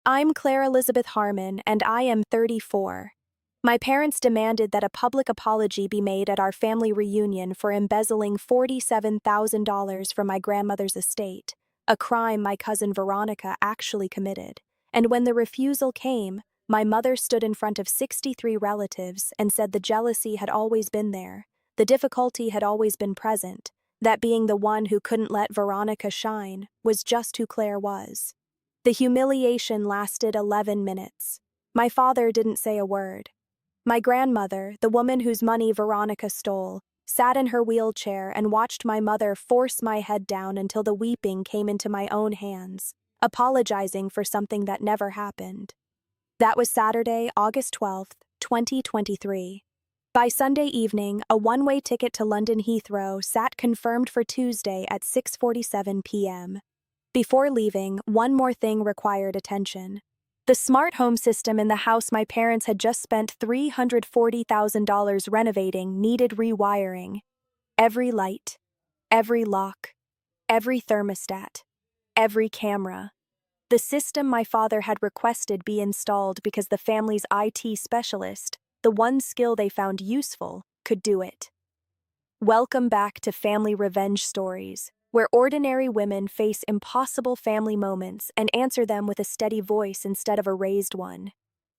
I'm Claire Elizabeth Harmon, and I am 34. My parents demanded that a public apology be made at our family reunion for embezzling $47,000 from my grandmother's estate, a crime my cousin Veronica actually committed. And when the refusal came, my mother stood in front of 63 relatives and said the jealousy had always been there, the difficulty had always been present, that being the one who couldn't let Veronica shine was just who Claire was. The humiliation lasted 11 minutes. My father didn't say a word. My grandmother, the woman whose money Veronica stole, sat in her wheelchair and watched my mother force my head down until the weeping came into my own hands, apologizing for something that never happened. That was Saturday, August 12th, 2023. By Sunday evening, a one-way ticket to London Heathrow sat confirmed for Tuesday at 6:47 p.m. Before leaving, one more thing required attention. The smart home system in the house my parents had just spent $340,000 renovating needed rewiring. Every light, every lock, every thermostat, every camera. The system my father had requested be installed because the family's IT specialist, the one skill they found useful, could do it. Welcome back to Family Revenge Stories, where ordinary women face impossible family moments and answer them with a steady voice instead of a raised one.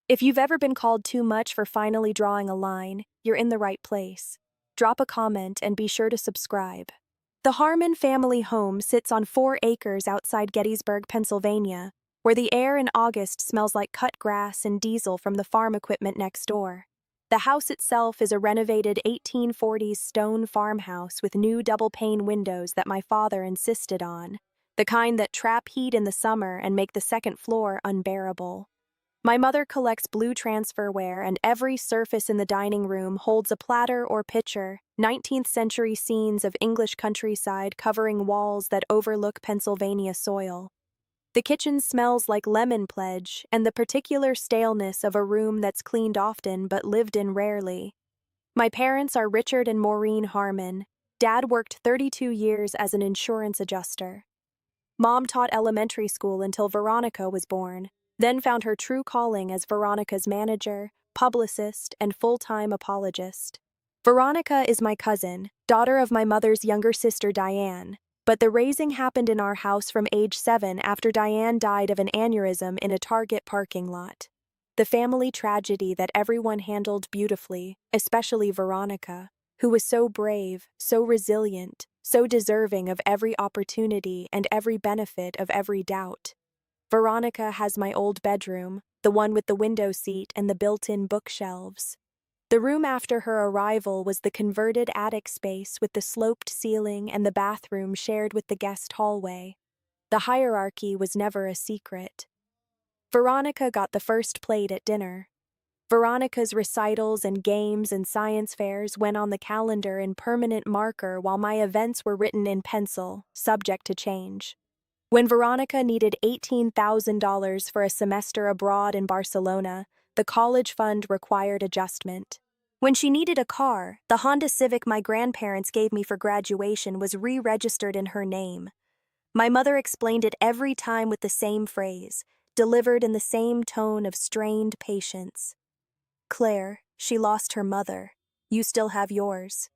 If you've ever been called too much for finally drawing a line, you're in the right place. Drop a comment and be sure to subscribe. The Harmon family home sits on 4 acres outside Gettysburg, Pennsylvania, where the air in August smells like cut grass and diesel from the farm equipment next door. The house itself is a renovated 1840s stone farmhouse with new double-pane windows that my father insisted on, the kind that trap heat in the summer and make the second floor unbearable. My mother collects blue transferware, and every surface in the dining room holds a platter or pitcher, 19th-century scenes of English countryside covering walls that overlook Pennsylvania soil. The kitchen smells like lemon pledge and the particular staleness of a room that's cleaned often but lived in rarely. My parents are Richard and Maureen Harmon. Dad worked 32 years as an insurance adjuster. Mom taught elementary school until Veronica was born, then found her true calling as Veronica's manager, publicist, and full-time apologist. Veronica is my cousin, daughter of my mother's younger sister Diane, but the raising happened in our house from age 7 after Diane died of an aneurysm in a Target parking lot. The family tragedy that everyone handled beautifully, especially Veronica, who was so brave, so resilient, so deserving of every opportunity and every benefit of every doubt. Veronica has my old bedroom, the one with the window seat and the built-in bookshelves. The room after her arrival was the converted attic space with the sloped ceiling and the bathroom shared with the guest hallway. The hierarchy was never a secret. Veronica got the first plate at dinner. Veronica's recitals and games and science fairs went on the calendar in permanent marker while my events were written in pencil, subject to change. When Veronica needed $18,000 for a semester abroad in Barcelona, the college fund required adjustment. When she needed a car, the Honda Civic my grandparents gave me for graduation was re-registered in her name. My mother explained it every time with the same phrase, delivered in the same tone of strained patience. Claire, she lost her mother. You still have yours.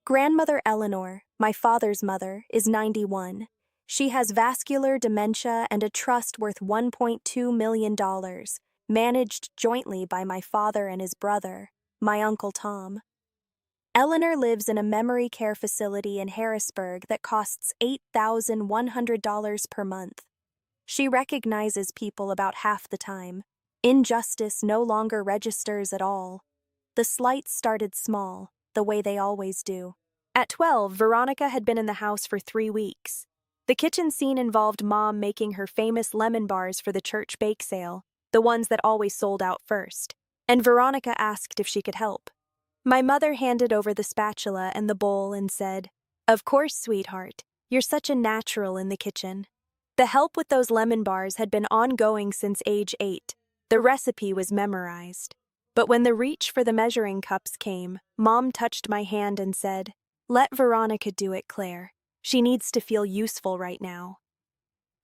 Grandmother Eleanor, my father's mother, is 91. She has vascular dementia and a trust worth $1.2 million, managed jointly by my father and his brother, my Uncle Tom. Eleanor lives in a memory care facility in Harrisburg that costs $8,100 per month. She recognizes people about half the time. Injustice no longer registers at all. The slights started small, the way they always do. At 12, Veronica had been in the house for 3 weeks. The kitchen scene involved Mom making her famous lemon bars for the church bake sale, the ones that always sold out first, and Veronica asked if she could help. My mother handed over the spatula and the bowl and said, "Of course, sweetheart, you're such a natural in the kitchen." The help with those lemon bars had been ongoing since age 8. The recipe was memorized. But when the reach for the measuring cups came, Mom touched my hand and said, "Let Veronica do it, Claire. She needs to feel useful right now."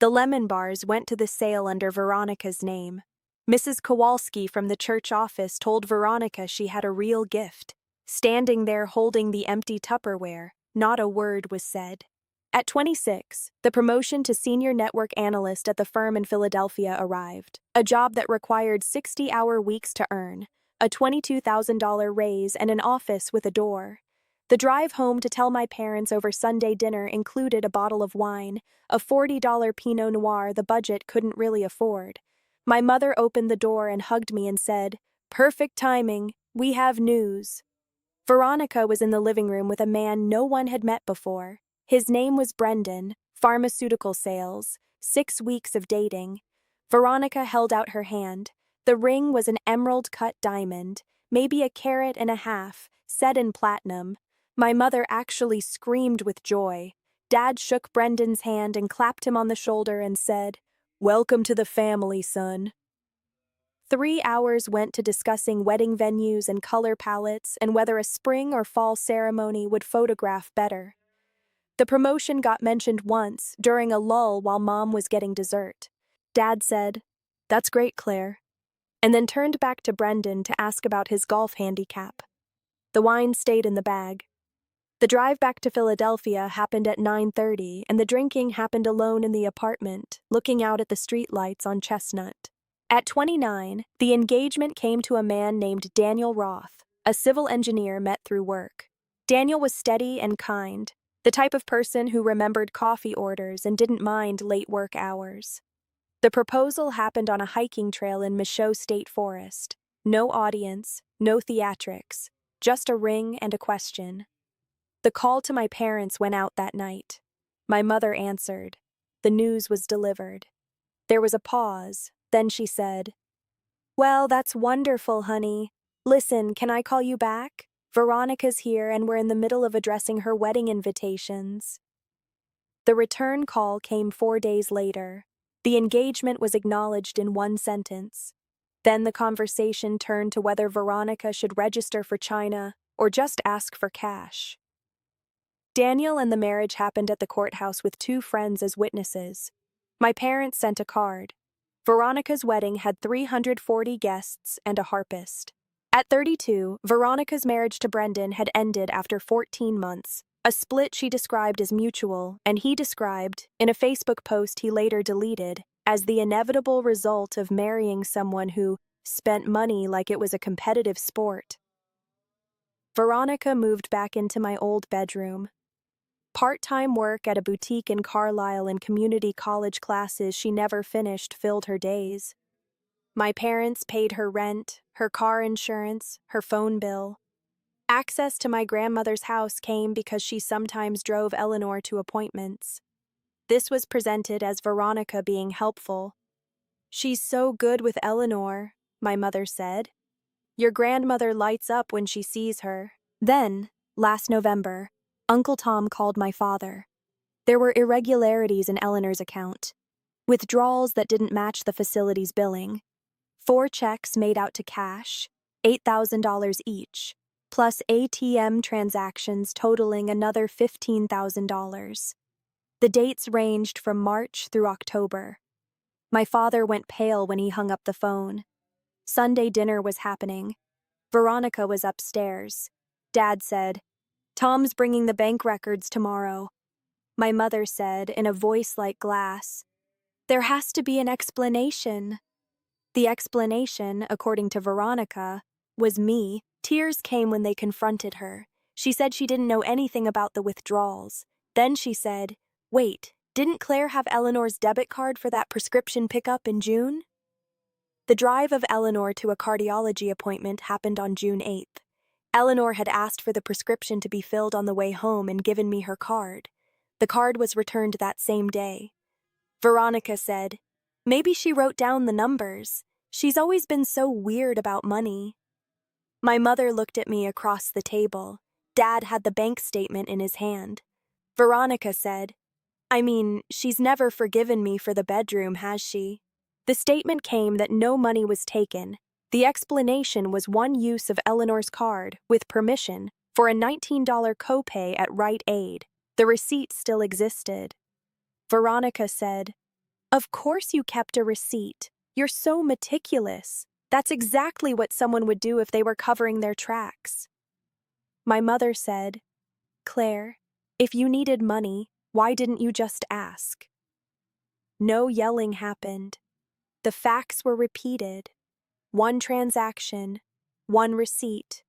The lemon bars went to the sale under Veronica's name. Mrs. Kowalski from the church office told Veronica she had a real gift. Standing there holding the empty Tupperware, not a word was said. At 26, the promotion to senior network analyst at the firm in Philadelphia arrived, a job that required 60-hour weeks to earn, a $22,000 raise, and an office with a door. The drive home to tell my parents over Sunday dinner included a bottle of wine, a $40 Pinot Noir the budget couldn't really afford. My mother opened the door and hugged me and said, "Perfect timing, we have news." Veronica was in the living room with a man no one had met before. His name was Brendan, pharmaceutical sales, 6 weeks of dating. Veronica held out her hand. The ring was an emerald-cut diamond, maybe a carat and a half, set in platinum. My mother actually screamed with joy. Dad shook Brendan's hand and clapped him on the shoulder and said, "Welcome to the family, son." 3 hours went to discussing wedding venues and color palettes and whether a spring or fall ceremony would photograph better. The promotion got mentioned once, during a lull while Mom was getting dessert. Dad said, "That's great, Claire," and then turned back to Brendan to ask about his golf handicap. The wine stayed in the bag. The drive back to Philadelphia happened at 9:30, and the drinking happened alone in the apartment, looking out at the streetlights on Chestnut. At 29, the engagement came to a man named Daniel Roth, a civil engineer met through work. Daniel was steady and kind, the type of person who remembered coffee orders and didn't mind late work hours. The proposal happened on a hiking trail in Michaud State Forest. No audience, no theatrics, just a ring and a question. The call to my parents went out that night. My mother answered. The news was delivered. There was a pause, then she said, "Well, that's wonderful, honey. Listen, can I call you back? Veronica's here and we're in the middle of addressing her wedding invitations." The return call came 4 days later. The engagement was acknowledged in one sentence. Then the conversation turned to whether Veronica should register for China or just ask for cash. Daniel and the marriage happened at the courthouse with 2 friends as witnesses. My parents sent a card. Veronica's wedding had 340 guests and a harpist. At 32, Veronica's marriage to Brendan had ended after 14 months, a split she described as mutual, and he described, in a Facebook post he later deleted, as the inevitable result of marrying someone who spent money like it was a competitive sport. Veronica moved back into my old bedroom. Part-time work at a boutique in Carlisle and community college classes she never finished filled her days. My parents paid her rent, her car insurance, her phone bill. Access to my grandmother's house came because she sometimes drove Eleanor to appointments. This was presented as Veronica being helpful. "She's so good with Eleanor," my mother said. "Your grandmother lights up when she sees her." Then, last November, Uncle Tom called my father. There were irregularities in Eleanor's account. Withdrawals that didn't match the facility's billing. 4 checks made out to cash, $8,000 each, plus ATM transactions totaling another $15,000. The dates ranged from March through October. My father went pale when he hung up the phone. Sunday dinner was happening. Veronica was upstairs. Dad said, "Tom's bringing the bank records tomorrow." My mother said, in a voice like glass, "There has to be an explanation." The explanation, according to Veronica, was me. Tears came when they confronted her. She said she didn't know anything about the withdrawals. Then she said, "Wait, didn't Claire have Eleanor's debit card for that prescription pickup in June?" The drive of Eleanor to a cardiology appointment happened on June 8th. Eleanor had asked for the prescription to be filled on the way home and given me her card. The card was returned that same day. Veronica said, "Maybe she wrote down the numbers. She's always been so weird about money." My mother looked at me across the table. Dad had the bank statement in his hand. Veronica said, "I mean, she's never forgiven me for the bedroom, has she?" The statement came that no money was taken. The explanation was one use of Eleanor's card, with permission, for a $19 copay at Rite Aid. The receipt still existed. Veronica said, Of course you kept a receipt. You're so meticulous. That's exactly what someone would do if they were covering their tracks. My mother said, Claire, if you needed money, why didn't you just ask? No yelling happened. The facts were repeated. One transaction, one receipt.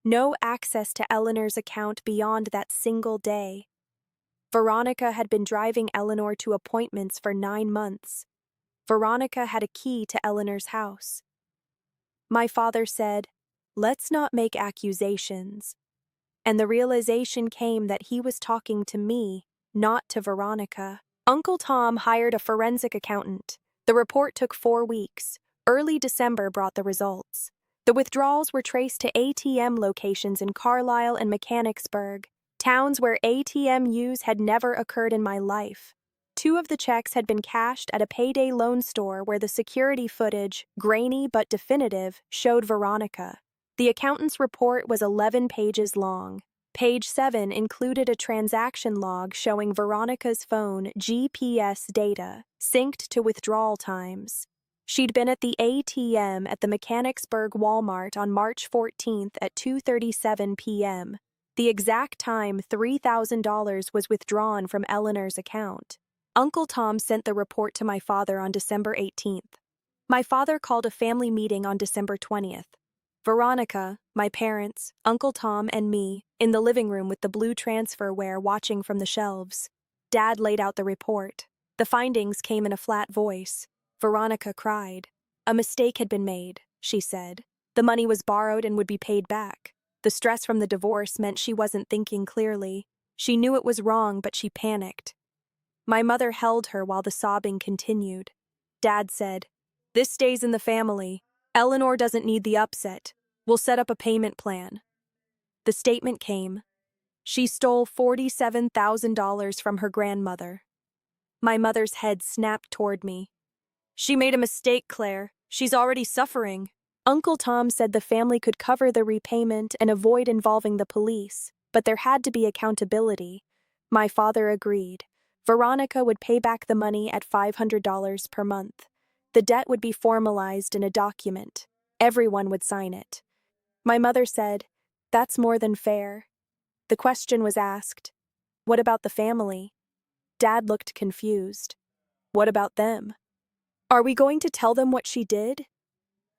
No access to Eleanor's account beyond that single day. Veronica had been driving Eleanor to appointments for 9 months. Veronica had a key to Eleanor's house. My father said, "Let's not make accusations." And the realization came that he was talking to me, not to Veronica. Uncle Tom hired a forensic accountant. The report took 4 weeks. Early December brought the results. The withdrawals were traced to ATM locations in Carlisle and Mechanicsburg, towns where ATM use had never occurred in my life. 2 of the checks had been cashed at a payday loan store where the security footage, grainy but definitive, showed Veronica. The accountant's report was 11 pages long. Page 7 included a transaction log showing Veronica's phone GPS data, synced to withdrawal times. She'd been at the ATM at the Mechanicsburg Walmart on March 14th at 2:37 p.m., the exact time $3,000 was withdrawn from Eleanor's account. Uncle Tom sent the report to my father on December 18th. My father called a family meeting on December 20th. Veronica, my parents, Uncle Tom, and me, in the living room with the blue transferware watching from the shelves. Dad laid out the report. The findings came in a flat voice. Veronica cried. A mistake had been made, she said. The money was borrowed and would be paid back. The stress from the divorce meant she wasn't thinking clearly. She knew it was wrong, but she panicked. My mother held her while the sobbing continued. Dad said, "This stays in the family. Eleanor doesn't need the upset. We'll set up a payment plan." The statement came. She stole $47,000 from her grandmother. My mother's head snapped toward me. "She made a mistake, Claire. She's already suffering." Uncle Tom said the family could cover the repayment and avoid involving the police, but there had to be accountability. My father agreed. Veronica would pay back the money at $500 per month. The debt would be formalized in a document. Everyone would sign it. My mother said, "That's more than fair." The question was asked, "What about the family?" Dad looked confused. "What about them? Are we going to tell them what she did?"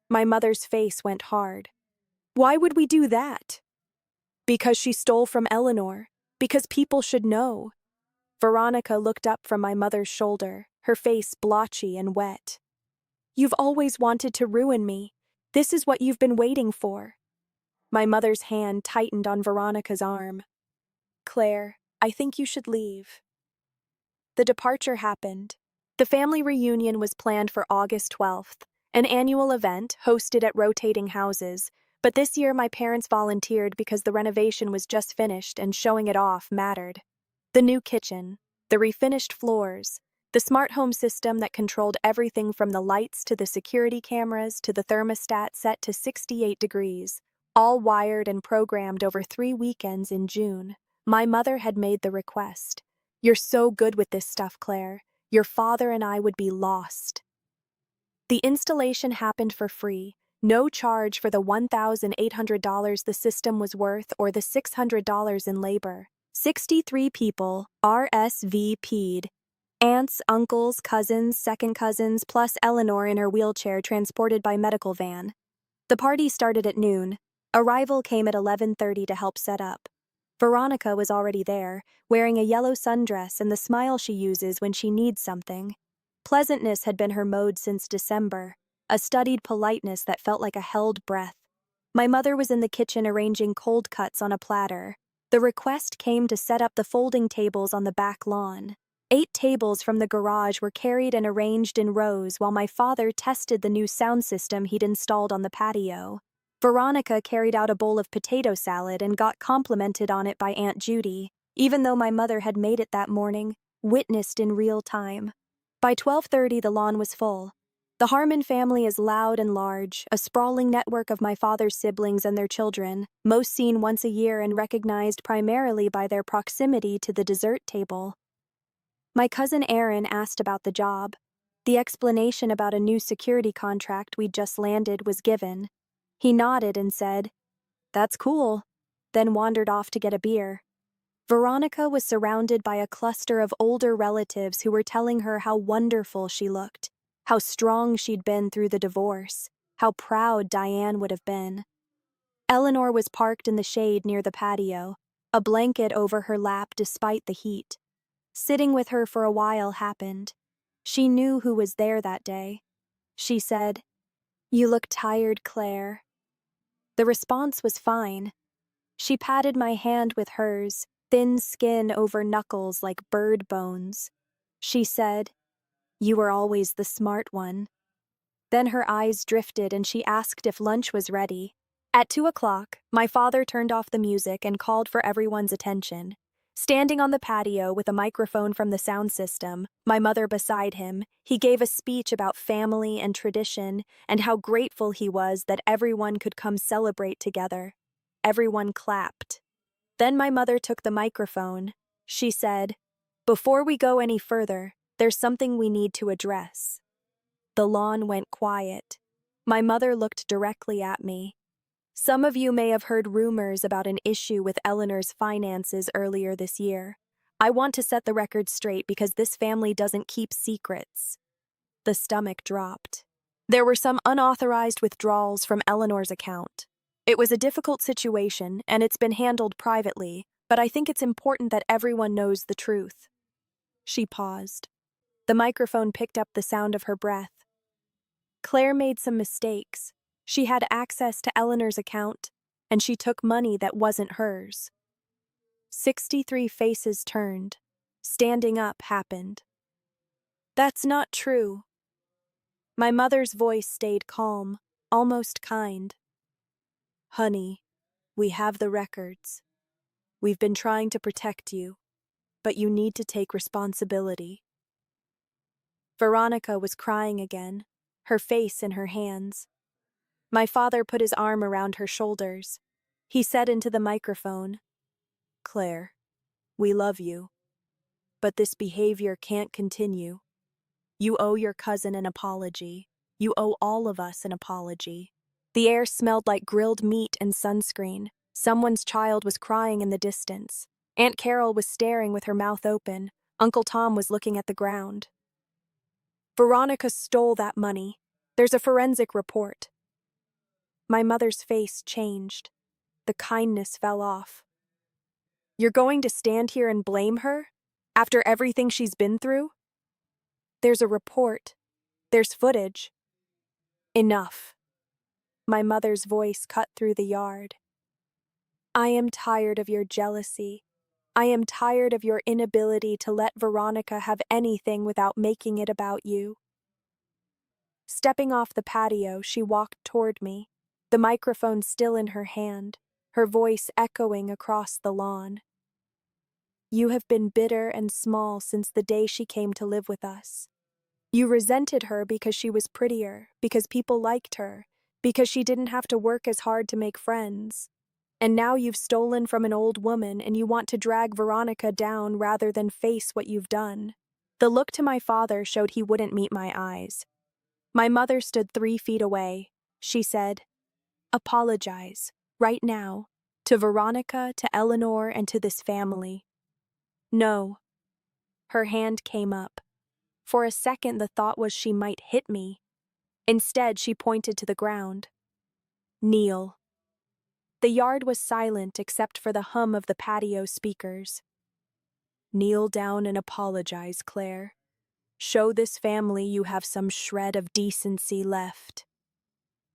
My mother's face went hard. "Why would we do that?" "Because she stole from Eleanor. Because people should know." Veronica looked up from my mother's shoulder, her face blotchy and wet. "You've always wanted to ruin me. This is what you've been waiting for." My mother's hand tightened on Veronica's arm. "Claire, I think you should leave." The departure happened. The family reunion was planned for August 12th, an annual event hosted at rotating houses, but this year my parents volunteered because the renovation was just finished and showing it off mattered. The new kitchen, the refinished floors, the smart home system that controlled everything from the lights to the security cameras to the thermostat set to 68 degrees, all wired and programmed over 3 weekends in June. My mother had made the request. "You're so good with this stuff, Claire. Your father and I would be lost." The installation happened for free, no charge for the $1,800 the system was worth or the $600 in labor. 63 people RSVP'd. Aunts, uncles, cousins, second cousins, plus Eleanor in her wheelchair transported by medical van. The party started at noon. Arrival came at 11:30 to help set up. Veronica was already there, wearing a yellow sundress and the smile she uses when she needs something. Pleasantness had been her mode since December, a studied politeness that felt like a held breath. My mother was in the kitchen arranging cold cuts on a platter. The request came to set up the folding tables on the back lawn. 8 tables from the garage were carried and arranged in rows while my father tested the new sound system he'd installed on the patio. Veronica carried out a bowl of potato salad and got complimented on it by Aunt Judy, even though my mother had made it that morning, witnessed in real time. By 12:30 the lawn was full. The Harmon family is loud and large, a sprawling network of my father's siblings and their children, most seen once a year and recognized primarily by their proximity to the dessert table. My cousin Aaron asked about the job. The explanation about a new security contract we'd just landed was given. He nodded and said, "That's cool," then wandered off to get a beer. Veronica was surrounded by a cluster of older relatives who were telling her how wonderful she looked, how strong she'd been through the divorce, how proud Diane would have been. Eleanor was parked in the shade near the patio, a blanket over her lap despite the heat. Sitting with her for a while happened. She knew who was there that day. She said, "You look tired, Claire." The response was fine. She patted my hand with hers, thin skin over knuckles like bird bones. She said, "You were always the smart one." Then her eyes drifted and she asked if lunch was ready. At 2 o'clock, my father turned off the music and called for everyone's attention. Standing on the patio with a microphone from the sound system, my mother beside him, he gave a speech about family and tradition and how grateful he was that everyone could come celebrate together. Everyone clapped. Then my mother took the microphone. She said, "Before we go any further, there's something we need to address." The lawn went quiet. My mother looked directly at me. "Some of you may have heard rumors about an issue with Eleanor's finances earlier this year. I want to set the record straight because this family doesn't keep secrets." The stomach dropped. There were some unauthorized withdrawals from Eleanor's account. It was a difficult situation, and it's been handled privately, but I think it's important that everyone knows the truth. She paused. The microphone picked up the sound of her breath. "Claire made some mistakes. She had access to Eleanor's account, and she took money that wasn't hers." 63 faces turned. Standing up happened. "That's not true." My mother's voice stayed calm, almost kind. "Honey, we have the records. We've been trying to protect you, but you need to take responsibility." Veronica was crying again, her face in her hands. My father put his arm around her shoulders. He said into the microphone, "Claire, we love you, but this behavior can't continue. You owe your cousin an apology. You owe all of us an apology." The air smelled like grilled meat and sunscreen. Someone's child was crying in the distance. Aunt Carol was staring with her mouth open. Uncle Tom was looking at the ground. "Veronica stole that money. There's a forensic report." My mother's face changed. The kindness fell off. "You're going to stand here and blame her? After everything she's been through?" "There's a report. There's footage." "Enough." My mother's voice cut through the yard. "I am tired of your jealousy. I am tired of your inability to let Veronica have anything without making it about you." Stepping off the patio, she walked toward me, the microphone still in her hand, her voice echoing across the lawn. "You have been bitter and small since the day she came to live with us. You resented her because she was prettier, because people liked her, because she didn't have to work as hard to make friends. And now you've stolen from an old woman and you want to drag Veronica down rather than face what you've done." The look to my father showed he wouldn't meet my eyes. My mother stood 3 feet away. She said, "Apologize, right now, to Veronica, to Eleanor, and to this family." "No." Her hand came up. For a second the thought was she might hit me. Instead, she pointed to the ground. "Kneel." The yard was silent except for the hum of the patio speakers. "Kneel down and apologize, Claire. Show this family you have some shred of decency left."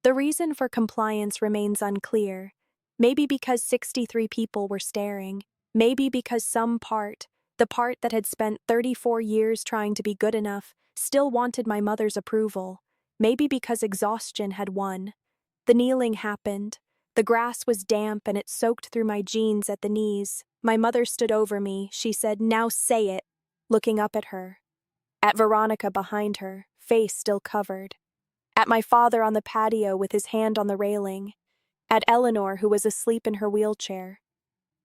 The reason for compliance remains unclear. Maybe because 63 people were staring. Maybe because the part that had spent 34 years trying to be good enough, still wanted my mother's approval. Maybe because exhaustion had won. The kneeling happened. The grass was damp and it soaked through my jeans at the knees. My mother stood over me. She said, "Now say it," looking up at her. At Veronica behind her, face still covered. At my father on the patio with his hand on the railing. At Eleanor, who was asleep in her wheelchair.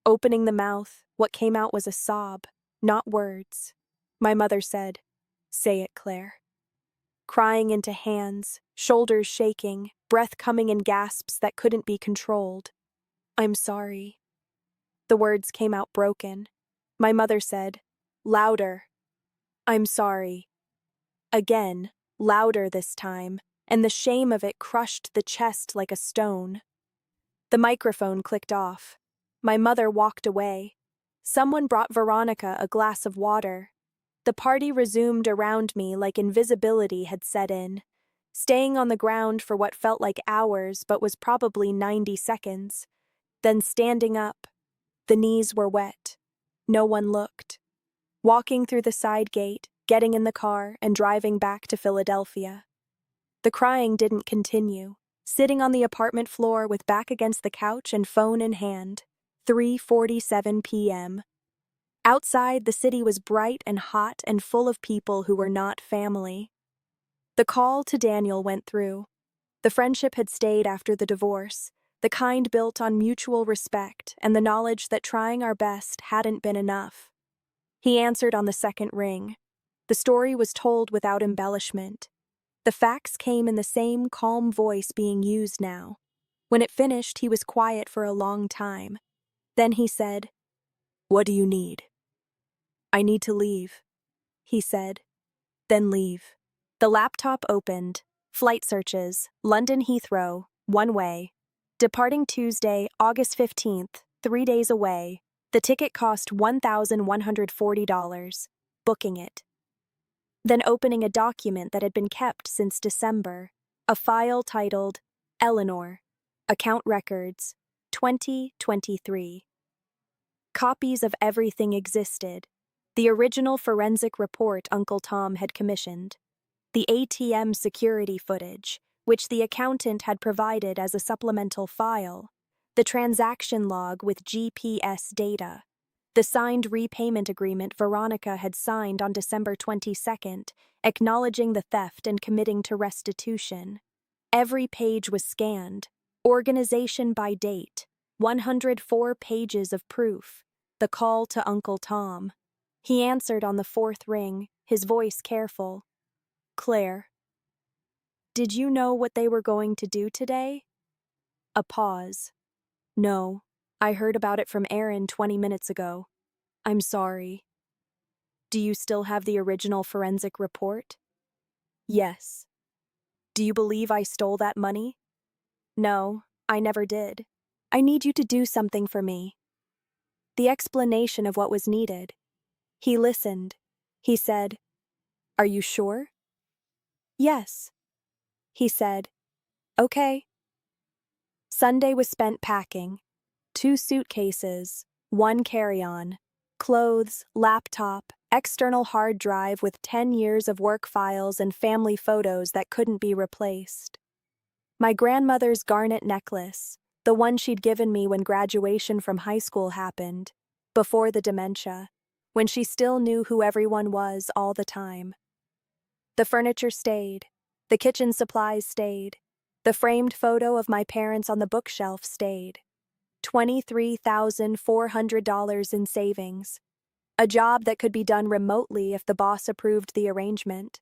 Opening the mouth, what came out was a sob, not words. My mother said, "Say it, Claire." crying into hands, shoulders shaking, breath coming in gasps that couldn't be controlled. "I'm sorry." The words came out broken. My mother said, "Louder." "I'm sorry." Again, louder this time, and the shame of it crushed the chest like a stone. The microphone clicked off. My mother walked away. Someone brought Veronica a glass of water. The party resumed around me like invisibility had set in, staying on the ground for what felt like hours but was probably 90 seconds, then standing up. The knees were wet. No one looked. Walking through the side gate, getting in the car, and driving back to Philadelphia. The crying didn't continue. Sitting on the apartment floor with back against the couch and phone in hand, 3:47 p.m. Outside, the city was bright and hot and full of people who were not family. The call to Daniel went through. The friendship had stayed after the divorce, the kind built on mutual respect and the knowledge that trying our best hadn't been enough. He answered on the second ring. The story was told without embellishment. The facts came in the same calm voice being used now. When it finished, he was quiet for a long time. Then he said, "What do you need?" "I need to leave," he said. "Then leave." The laptop opened. Flight searches, London Heathrow, one way. Departing Tuesday, August 15th, 3 days away. The ticket cost $1,140. Booking it. Then opening a document that had been kept since December, a file titled Eleanor, Account Records, 2023. Copies of everything existed. The original forensic report Uncle Tom had commissioned, the ATM security footage, which the accountant had provided as a supplemental file, the transaction log with GPS data, the signed repayment agreement Veronica had signed on December 22nd, acknowledging the theft and committing to restitution. Every page was scanned, organization by date, 104 pages of proof, the call to Uncle Tom. He answered on the fourth ring, his voice careful. "Claire, did you know what they were going to do today?" A pause. "No, I heard about it from Aaron 20 minutes ago. I'm sorry." "Do you still have the original forensic report?" "Yes." "Do you believe I stole that money?" "No, I never did. I need you to do something for me." The explanation of what was needed. He listened. He said, "Are you sure?" "Yes." He said, "Okay." Sunday was spent packing. 2 suitcases, 1 carry-on, clothes, laptop, external hard drive with 10 years of work files and family photos that couldn't be replaced. My grandmother's garnet necklace, the one she'd given me when graduation from high school happened, before the dementia, when she still knew who everyone was all the time. The furniture stayed. The kitchen supplies stayed. The framed photo of my parents on the bookshelf stayed. $23,400 in savings. A job that could be done remotely if the boss approved the arrangement.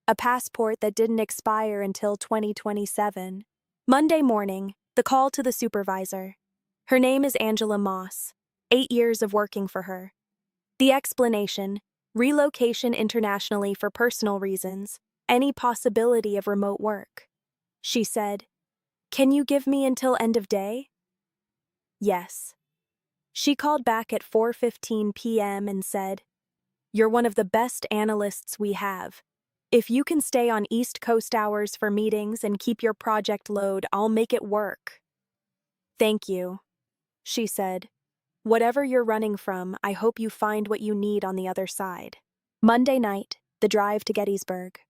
A passport that didn't expire until 2027. Monday morning, the call to the supervisor. Her name is Angela Moss. 8 years of working for her. The explanation: relocation internationally for personal reasons, any possibility of remote work. She said, "Can you give me until end of day?" Yes. She called back at 4:15 p.m. and said, "You're one of the best analysts we have. If you can stay on East Coast hours for meetings and keep your project load, I'll make it work." "Thank you," she said. "Whatever you're running from, I hope you find what you need on the other side." Monday night, the drive to Gettysburg.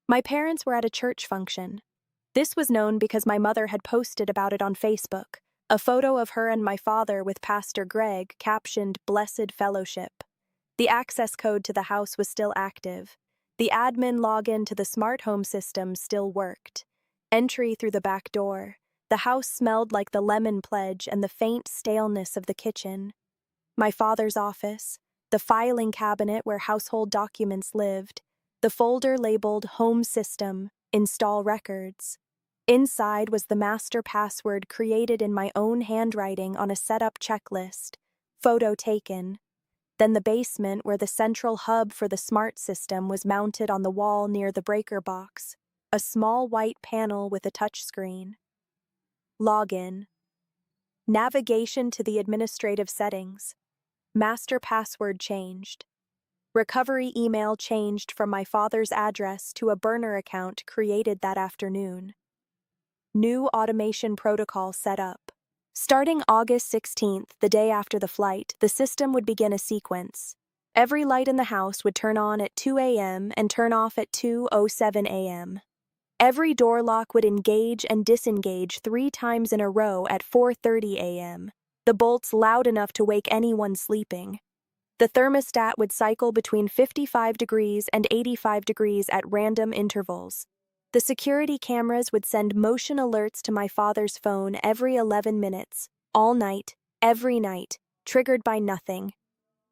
My parents were at a church function. This was known because my mother had posted about it on Facebook, a photo of her and my father with Pastor Greg captioned "Blessed Fellowship." The access code to the house was still active. The admin login to the smart home system still worked. Entry through the back door. The house smelled like the lemon pledge and the faint staleness of the kitchen. My father's office, the filing cabinet where household documents lived, The folder labeled Home System, Install Records. Inside was the master password created in my own handwriting on a setup checklist. Photo taken. Then the basement where the central hub for the smart system was mounted on the wall near the breaker box. A small white panel with a touchscreen. Login. Navigation to the administrative settings. Master password changed. Recovery email changed from my father's address to a burner account created that afternoon. New automation protocol set up. Starting August 16th, the day after the flight, the system would begin a sequence. Every light in the house would turn on at 2 a.m. and turn off at 2:07 a.m. Every door lock would engage and disengage 3 times in a row at 4:30 a.m., the bolts loud enough to wake anyone sleeping. The thermostat would cycle between 55 degrees and 85 degrees at random intervals. The security cameras would send motion alerts to my father's phone every 11 minutes, all night, every night, triggered by nothing.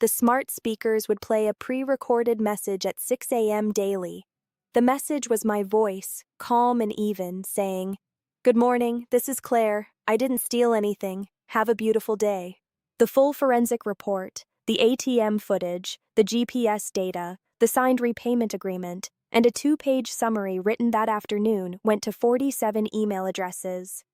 The smart speakers would play a pre-recorded message at 6 a.m. daily. The message was my voice, calm and even, saying, "Good morning, this is Claire. I didn't steal anything. Have a beautiful day." The full forensic report, the ATM footage, the GPS data, the signed repayment agreement, and a 2-page summary written that afternoon went to 47 email addresses.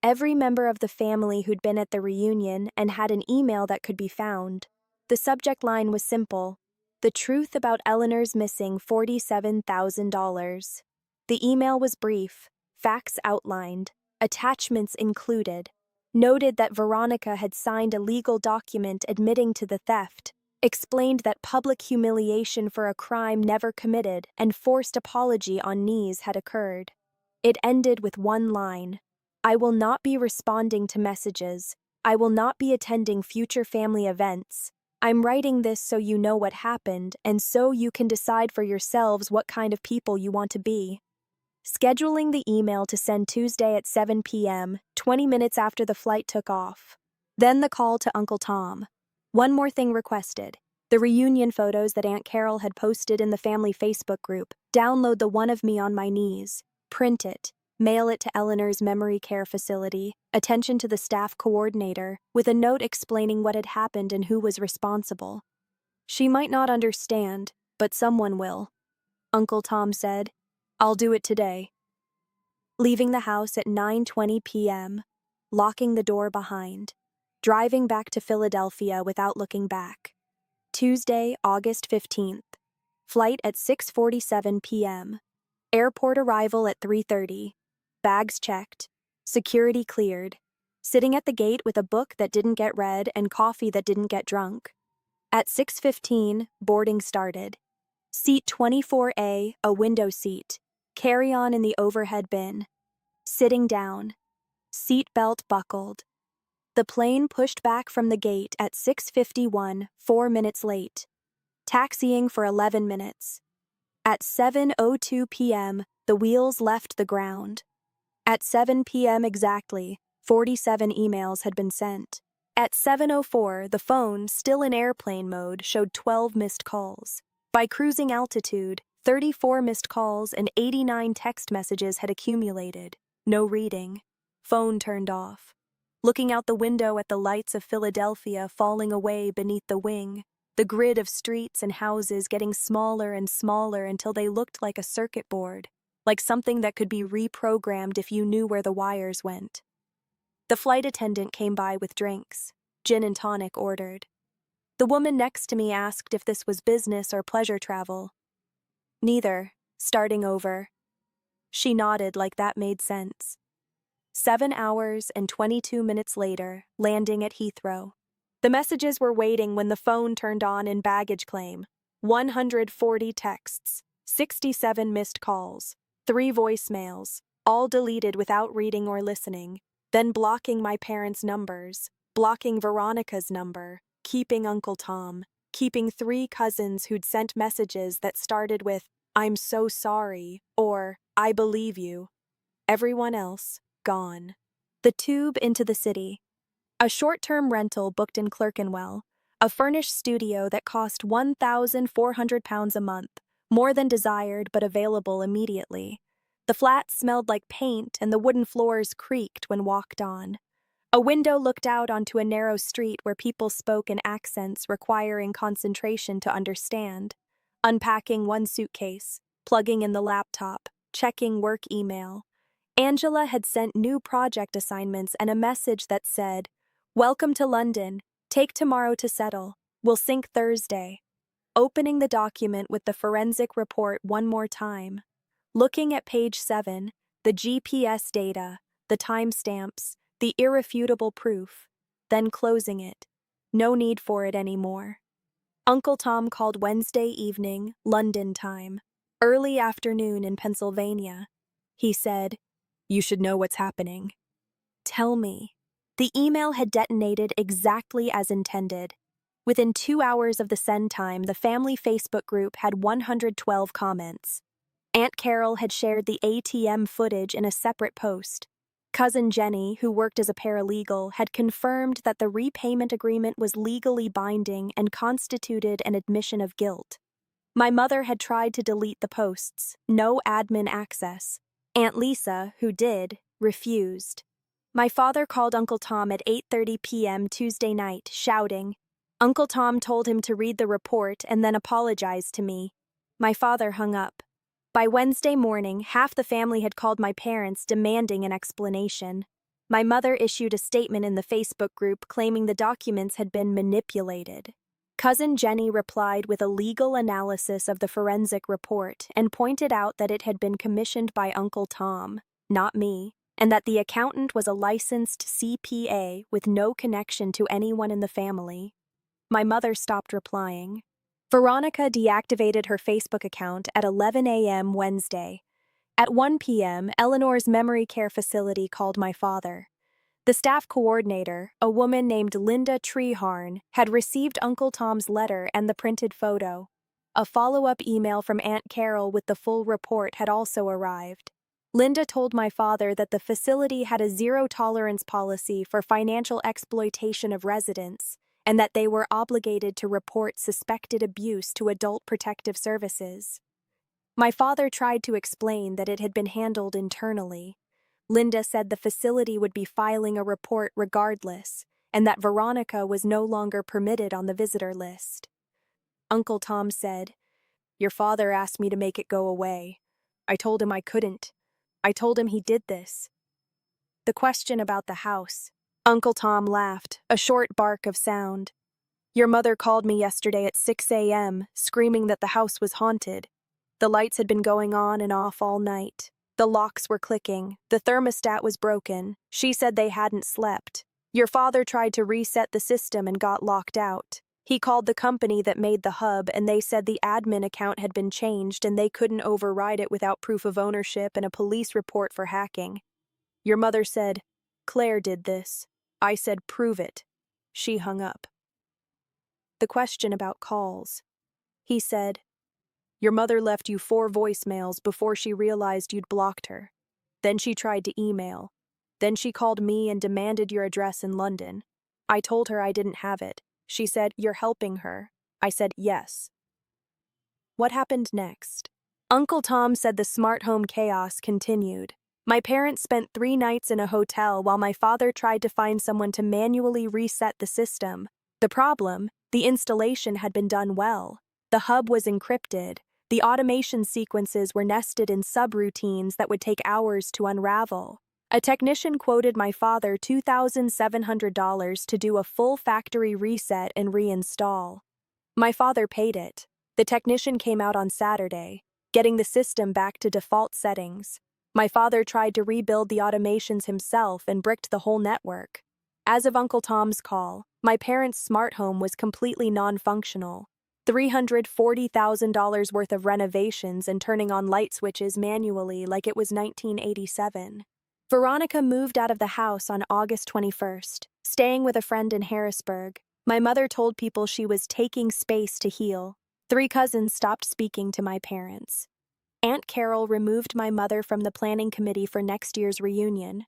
Every member of the family who'd been at the reunion and had an email that could be found. The subject line was simple: the truth about Eleanor's missing $47,000. The email was brief, facts outlined, attachments included, noted that Veronica had signed a legal document admitting to the theft, explained that public humiliation for a crime never committed and forced apology on knees had occurred. It ended with one line: "I will not be responding to messages. I will not be attending future family events. I'm writing this so you know what happened and so you can decide for yourselves what kind of people you want to be." Scheduling the email to send Tuesday at 7 p.m., 20 minutes after the flight took off. Then the call to Uncle Tom. One more thing requested: the reunion photos that Aunt Carol had posted in the family Facebook group. Download the one of me on my knees, print it, mail it to Eleanor's memory care facility, attention to the staff coordinator, with a note explaining what had happened and who was responsible. "She might not understand, but someone will," Uncle Tom said. "I'll do it today." Leaving the house at 9:20 p.m., locking the door behind, driving back to Philadelphia without looking back. Tuesday, August 15th. Flight at 6:47 p.m. Airport arrival at 3:30. Bags checked. Security cleared. Sitting at the gate with a book that didn't get read and coffee that didn't get drunk. At 6:15, boarding started. Seat 24A, a window seat. Carry-on in the overhead bin. Sitting down. Seat belt buckled. The plane pushed back from the gate at 6:51, 4 minutes late. Taxiing for 11 minutes. At 7:02 p.m., the wheels left the ground. At 7 p.m. exactly, 47 emails had been sent. At 7:04, the phone, still in airplane mode, showed 12 missed calls. By cruising altitude, 34 missed calls and 89 text messages had accumulated. No reading. Phone turned off. Looking out the window at the lights of Philadelphia falling away beneath the wing, the grid of streets and houses getting smaller and smaller until they looked like a circuit board, like something that could be reprogrammed if you knew where the wires went. The flight attendant came by with drinks. Gin and tonic ordered. The woman next to me asked if this was business or pleasure travel. Neither. Starting over. She nodded like that made sense. 7 hours and 22 minutes later, landing at Heathrow. The messages were waiting when the phone turned on in baggage claim. 140 texts, 67 missed calls, 3 voicemails, all deleted without reading or listening, then blocking my parents' numbers, blocking Veronica's number, keeping Uncle Tom, keeping 3 cousins who'd sent messages that started with, "I'm so sorry," or "I believe you." Everyone else, gone. The tube into the city. A short-term rental booked in Clerkenwell, a furnished studio that cost £1,400 a month, more than desired but available immediately. The flat smelled like paint and the wooden floors creaked when walked on. A window looked out onto a narrow street where people spoke in accents requiring concentration to understand. Unpacking one suitcase, plugging in the laptop, checking work email. Angela had sent new project assignments and a message that said, "Welcome to London. Take tomorrow to settle. We'll sync Thursday." Opening the document with the forensic report one more time. Looking at page 7, the GPS data, the timestamps, the irrefutable proof, then closing it. No need for it anymore. Uncle Tom called Wednesday evening, London time, early afternoon in Pennsylvania. He said, "You should know what's happening." "Tell me." The email had detonated exactly as intended. Within 2 hours of the send time, the family Facebook group had 112 comments. Aunt Carol had shared the ATM footage in a separate post. Cousin Jenny, who worked as a paralegal, had confirmed that the repayment agreement was legally binding and constituted an admission of guilt. My mother had tried to delete the posts, no admin access. Aunt Lisa, who did, refused. My father called Uncle Tom at 8:30 p.m. Tuesday night, shouting. Uncle Tom told him to read the report and then apologize to me. My father hung up. By Wednesday morning, half the family had called my parents demanding an explanation. My mother issued a statement in the Facebook group claiming the documents had been manipulated. Cousin Jenny replied with a legal analysis of the forensic report and pointed out that it had been commissioned by Uncle Tom, not me, and that the accountant was a licensed CPA with no connection to anyone in the family. My mother stopped replying. Veronica deactivated her Facebook account at 11 a.m. Wednesday. At 1 p.m., Eleanor's memory care facility called my father. The staff coordinator, a woman named Linda Treharn, had received Uncle Tom's letter and the printed photo. A follow-up email from Aunt Carol with the full report had also arrived. Linda told my father that the facility had a zero-tolerance policy for financial exploitation of residents, and that they were obligated to report suspected abuse to Adult Protective Services. My father tried to explain that it had been handled internally. Linda said the facility would be filing a report regardless, and that Veronica was no longer permitted on the visitor list. Uncle Tom said, "Your father asked me to make it go away. I told him I couldn't. I told him he did this." The question about the house. Uncle Tom laughed, a short bark of sound. "Your mother called me yesterday at 6 a.m., screaming that the house was haunted. The lights had been going on and off all night. The locks were clicking. The thermostat was broken. She said they hadn't slept. Your father tried to reset the system and got locked out. He called the company that made the hub and they said the admin account had been changed and they couldn't override it without proof of ownership and a police report for hacking. Your mother said, 'Claire did this.' I said, 'Prove it.' She hung up." The question about calls. He said, "Your mother left you 4 voicemails before she realized you'd blocked her. Then she tried to email. Then she called me and demanded your address in London. I told her I didn't have it. She said, 'You're helping her.' I said, 'Yes.'" What happened next? Uncle Tom said the smart home chaos continued. My parents spent 3 nights in a hotel while my father tried to find someone to manually reset the system. The problem? The installation had been done well. The hub was encrypted. The automation sequences were nested in subroutines that would take hours to unravel. A technician quoted my father $2,700 to do a full factory reset and reinstall. My father paid it. The technician came out on Saturday, getting the system back to default settings. My father tried to rebuild the automations himself and bricked the whole network. As of Uncle Tom's call, my parents' smart home was completely non-functional. $340,000 worth of renovations and turning on light switches manually like it was 1987. Veronica moved out of the house on August 21st, staying with a friend in Harrisburg. My mother told people she was taking space to heal. 3 cousins stopped speaking to my parents. Aunt Carol removed my mother from the planning committee for next year's reunion.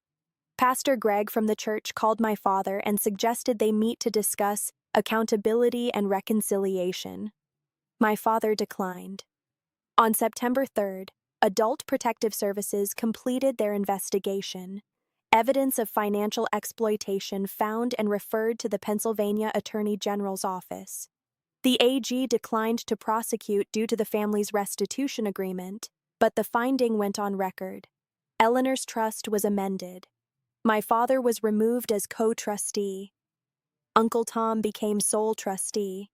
Pastor Greg from the church called my father and suggested they meet to discuss accountability and reconciliation. My father declined. On September 3rd, Adult Protective Services completed their investigation. Evidence of financial exploitation found and referred to the Pennsylvania Attorney General's office. The AG declined to prosecute due to the family's restitution agreement, but the finding went on record. Eleanor's trust was amended. My father was removed as co-trustee. Uncle Tom became sole trustee.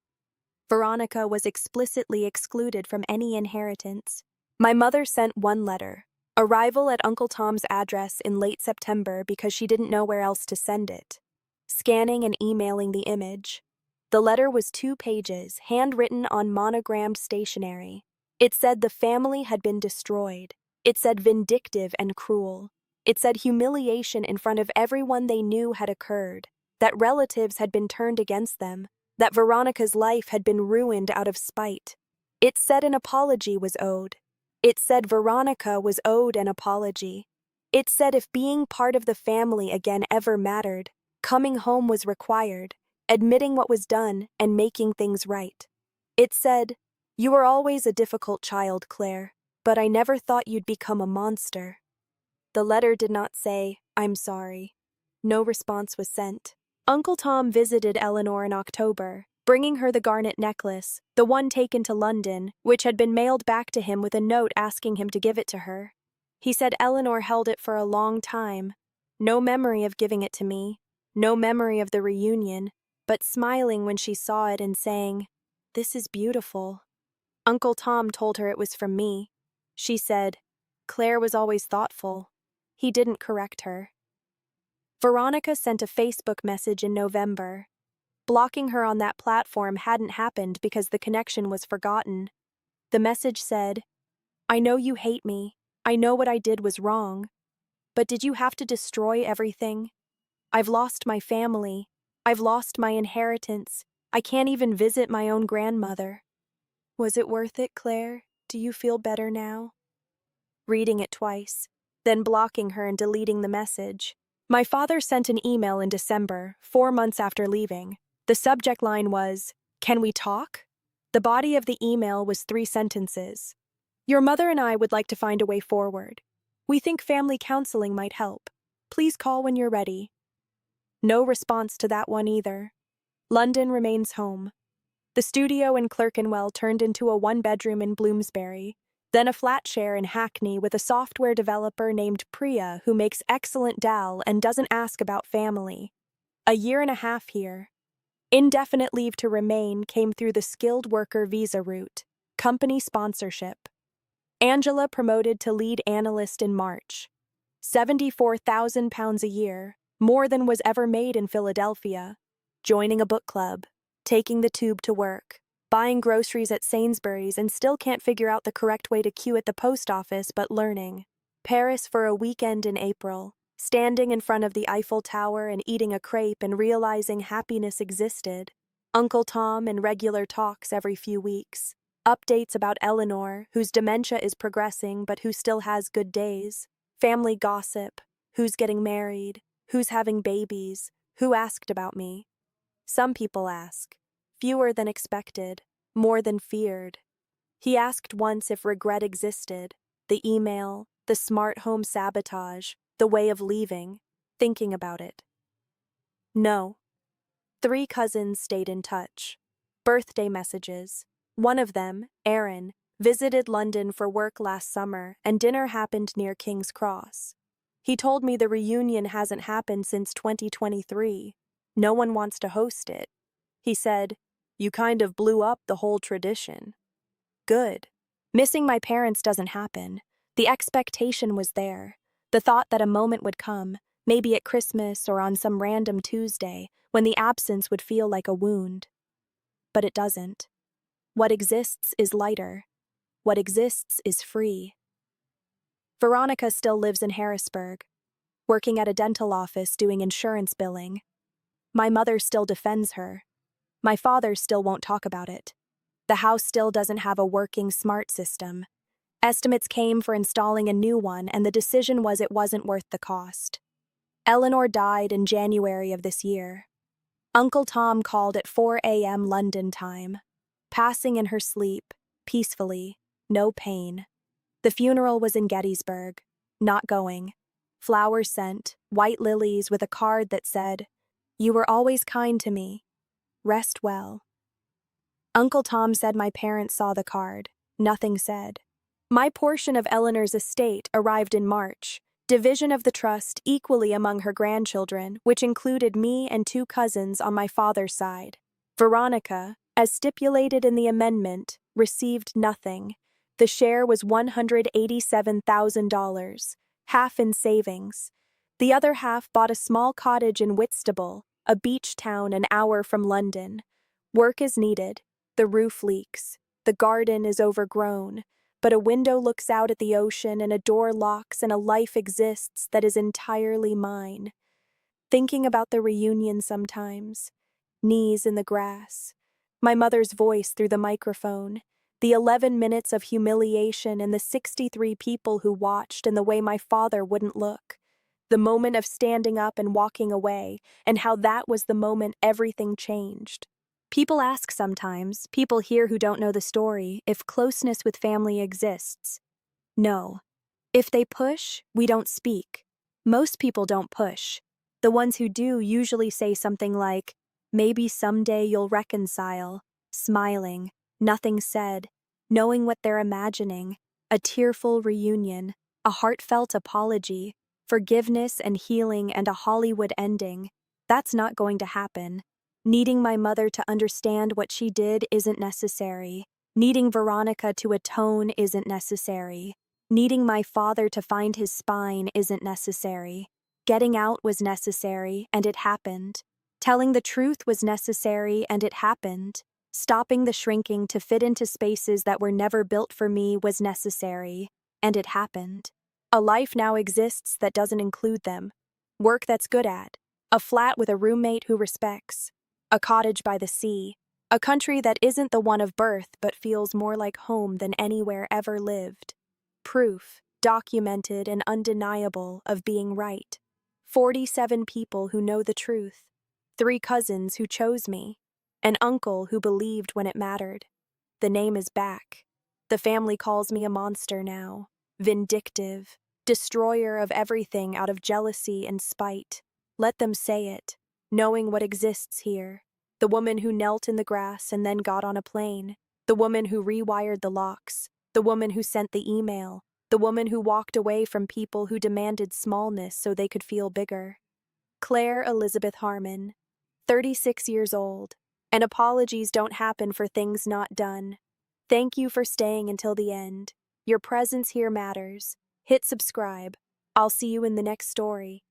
Veronica was explicitly excluded from any inheritance. My mother sent one letter, arrival at Uncle Tom's address in late September because she didn't know where else to send it. Scanning and emailing the image. The letter was 2 pages, handwritten on monogrammed stationery. It said the family had been destroyed. It said vindictive and cruel. It said humiliation in front of everyone they knew had occurred, that relatives had been turned against them, that Veronica's life had been ruined out of spite. It said an apology was owed. It said Veronica was owed an apology. It said if being part of the family again ever mattered, coming home was required, admitting what was done and making things right. It said, "You were always a difficult child, Claire, but I never thought you'd become a monster." The letter did not say, "I'm sorry." No response was sent. Uncle Tom visited Eleanor in October, bringing her the garnet necklace, the one taken to London, which had been mailed back to him with a note asking him to give it to her. He said Eleanor held it for a long time. No memory of giving it to me, no memory of the reunion, but smiling when she saw it and saying, "This is beautiful." Uncle Tom told her it was from me. She said, "Claire was always thoughtful." He didn't correct her. Veronica sent a Facebook message in November. Blocking her on that platform hadn't happened because the connection was forgotten. The message said, "I know you hate me. I know what I did was wrong. But did you have to destroy everything? I've lost my family. I've lost my inheritance. I can't even visit my own grandmother. Was it worth it, Claire? Do you feel better now?" Reading it twice, then blocking her and deleting the message. My father sent an email in December, 4 months after leaving. The subject line was, "Can we talk?" The body of the email was 3 sentences. "Your mother and I would like to find a way forward. We think family counseling might help. Please call when you're ready." No response to that one either. London remains home. The studio in Clerkenwell turned into a 1-bedroom in Bloomsbury, then a flat share in Hackney with a software developer named Priya who makes excellent DAL and doesn't ask about family. A 1.5 years here. Indefinite leave to remain came through the skilled worker visa route, company sponsorship. Angela promoted to lead analyst in March. £74,000 a year, more than was ever made in Philadelphia. Joining a book club, taking the tube to work, buying groceries at Sainsbury's and still can't figure out the correct way to queue at the post office but learning. Paris for a weekend in April, standing in front of the Eiffel Tower and eating a crepe and realizing happiness existed. Uncle Tom and regular talks every few weeks. Updates about Eleanor, whose dementia is progressing but who still has good days. Family gossip, who's getting married, who's having babies, who asked about me. Some people ask. Fewer than expected, more than feared. He asked once if regret existed, the email, the smart home sabotage, the way of leaving, thinking about it. No. 3 cousins stayed in touch. Birthday messages. One of them, Aaron, visited London for work last summer and dinner happened near King's Cross. He told me the reunion hasn't happened since 2023. No one wants to host it. He said, "You kind of blew up the whole tradition." Good. Missing my parents doesn't happen. The expectation was there. The thought that a moment would come, maybe at Christmas or on some random Tuesday, when the absence would feel like a wound. But it doesn't. What exists is lighter. What exists is free. Veronica still lives in Harrisburg, working at a dental office doing insurance billing. My mother still defends her. My father still won't talk about it. The house still doesn't have a working smart system. Estimates came for installing a new one, and the decision was it wasn't worth the cost. Eleanor died in January of this year. Uncle Tom called at 4 a.m. London time, passing in her sleep, peacefully. no pain. The funeral was in Gettysburg. Not going. Flowers sent, white lilies with a card that said, "You were always kind to me. Rest well." Uncle Tom said my parents saw the card. Nothing said. My portion of Eleanor's estate arrived in March. Division of the trust equally among her grandchildren, which included me and 2 cousins on my father's side. Veronica, as stipulated in the amendment, received nothing. The share was $187,000, half in savings. The other half bought a small cottage in Whitstable, a beach town an hour from London. Work is needed. The roof leaks. The garden is overgrown. But a window looks out at the ocean and a door locks and a life exists that is entirely mine. Thinking about the reunion sometimes. Knees in the grass. My mother's voice through the microphone. The 11 minutes of humiliation and the 63 people who watched and the way my father wouldn't look. The moment of standing up and walking away, and how that was the moment everything changed. People ask sometimes, people here who don't know the story, if closeness with family exists. No. If they push, we don't speak. Most people don't push. The ones who do usually say something like, "Maybe someday you'll reconcile," smiling, nothing said, knowing what they're imagining, a tearful reunion, a heartfelt apology, forgiveness and healing and a Hollywood ending. That's not going to happen. Needing my mother to understand what she did isn't necessary. Needing Veronica to atone isn't necessary. Needing my father to find his spine isn't necessary. Getting out was necessary, and it happened. Telling the truth was necessary, and it happened. Stopping the shrinking to fit into spaces that were never built for me was necessary, and it happened. A life now exists that doesn't include them. Work that's good at. A flat with a roommate who respects. A cottage by the sea. A country that isn't the one of birth but feels more like home than anywhere ever lived. Proof, documented and undeniable, of being right. 47 people who know the truth. 3 cousins who chose me. An uncle who believed when it mattered. The name is back. The family calls me a monster now. Vindictive. Destroyer of everything out of jealousy and spite. Let them say it. Knowing what exists here. The woman who knelt in the grass and then got on a plane. The woman who rewired the locks. The woman who sent the email. The woman who walked away from people who demanded smallness so they could feel bigger. Claire Elizabeth Harmon, 36 years old. And apologies don't happen for things not done. Thank you for staying until the end. Your presence here matters. Hit subscribe. I'll see you in the next story.